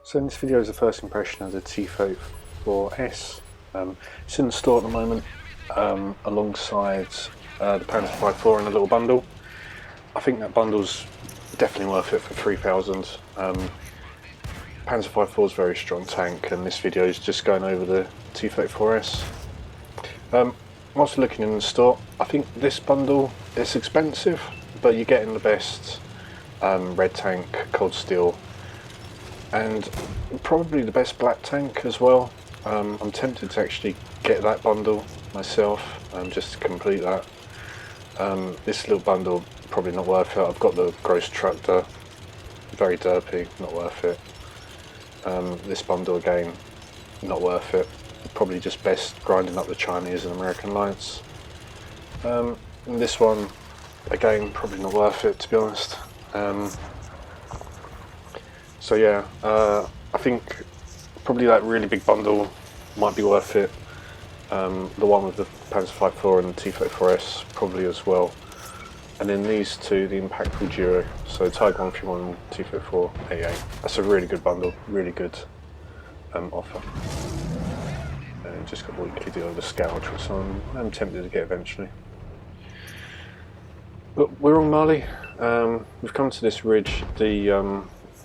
So in this video is the first impression of the T-34S. It's in the store at the moment alongside the Panzer 5.4 in a little bundle. I think that bundle's definitely worth it for 3,000. Panzer 5.4 is a very strong tank, and this video is just going over the T-34S. I'm also looking in the store. I think this bundle is expensive, but you're getting the best red tank, cold steel, and probably the best black tank as well. I'm tempted to actually get that bundle myself, just to complete that. This little bundle, probably not worth it. I've got the gross truck there, very derpy, not worth it. This bundle again, not worth it. Probably just best grinding up the Chinese and American lights. And this one, again, probably not worth it, to be honest. So yeah, I think probably that really big bundle might be worth it. The one with the Panzer 5.4 and the T-34S probably as well. And then these two, the impactful duo, so Tiger 131 and T-34 AA. That's a really good bundle, really good offer. And just got the weekly deal of the Scourge, which I'm tempted to get eventually. But we're on Mali. We've come to this ridge.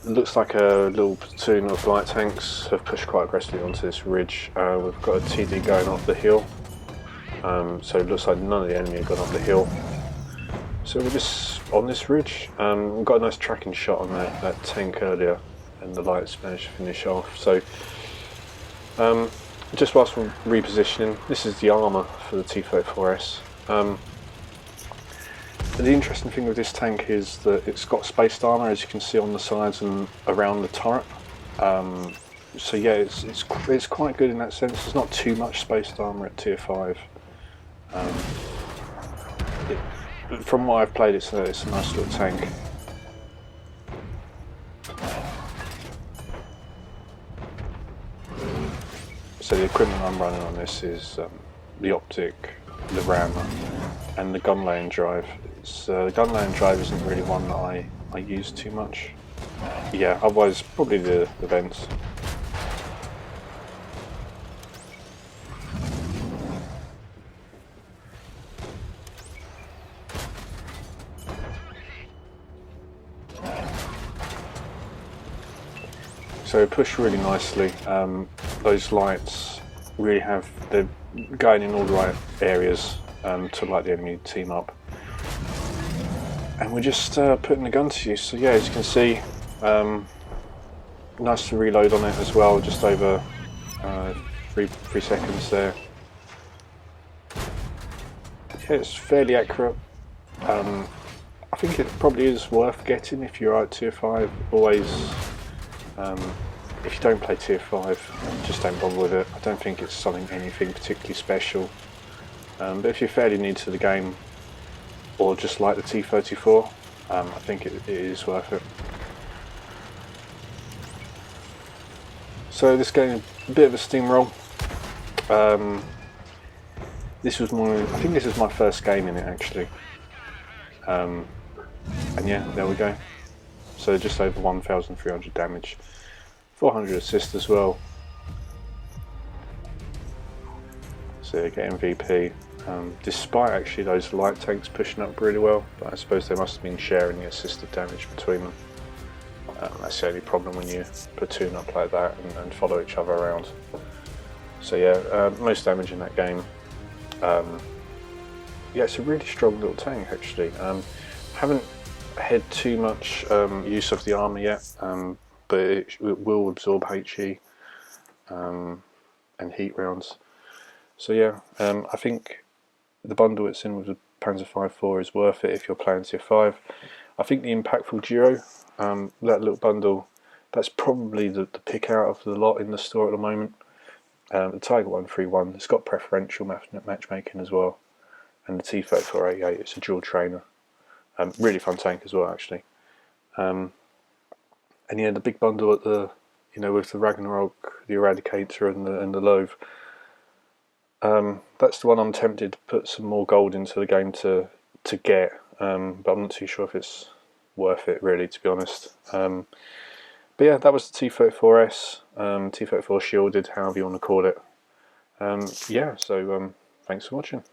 It looks like a little platoon of light tanks have pushed quite aggressively onto this ridge. We've got a TD going up the hill, so it looks like none of the enemy have gone up the hill. So we're just on this ridge. We've got a nice tracking shot on that tank earlier, and the lights managed to finish off. So just whilst we're repositioning, this is the armour for the T-34S. The interesting thing with this tank is that it's got spaced armour, as you can see on the sides and around the turret. So yeah, it's quite good in that sense. There's not too much spaced armour at tier 5. From what I've played, it's a nice little tank. So the equipment I'm running on this is the optic, the rammer, and the gun laying drive. The gun laying drive isn't really one that I use too much. Yeah, otherwise probably the vents. So push really nicely. Those lights really they're going in all the right areas to light the enemy team up. And we're just putting the gun to use. So yeah, as you can see, nice to reload on it as well, just over 3 seconds there. Yeah, it's fairly accurate. I think it probably is worth getting if you're at tier 5. Always, if you don't play tier 5, just don't bother with it. I don't think it's anything particularly special. But if you're fairly new to the game, or just like the T-34, I think it is worth it. So this game, a bit of a steamroll. I think this is my first game in it actually. And yeah, there we go. So just over 1,300 damage, 400 assist as well. So you get MVP. Despite actually those light tanks pushing up really well, but I suppose they must have been sharing the assisted damage between them. That's the only problem when you platoon up like that and follow each other around. So yeah, most damage in that game. Yeah, it's a really strong little tank actually. Haven't had too much use of the armour yet, but it will absorb HE and heat rounds. So yeah, I think the bundle it's in with the Panzer 5.4 is worth it if you're playing tier 5. I think the impactful duo, that little bundle, that's probably the pick out of the lot in the store at the moment. The Tiger 131, it's got preferential matchmaking as well, and the T-34A8, it's a dual trainer. Really fun tank as well actually. And yeah, the big bundle at the, with the Ragnarok, the Eradicator, and the Loathe. That's the one I'm tempted to put some more gold into the game to get, but I'm not too sure if it's worth it really, to be honest. But yeah, that was the T-34S, T-34 shielded, however you want to call it. Yeah, so thanks for watching.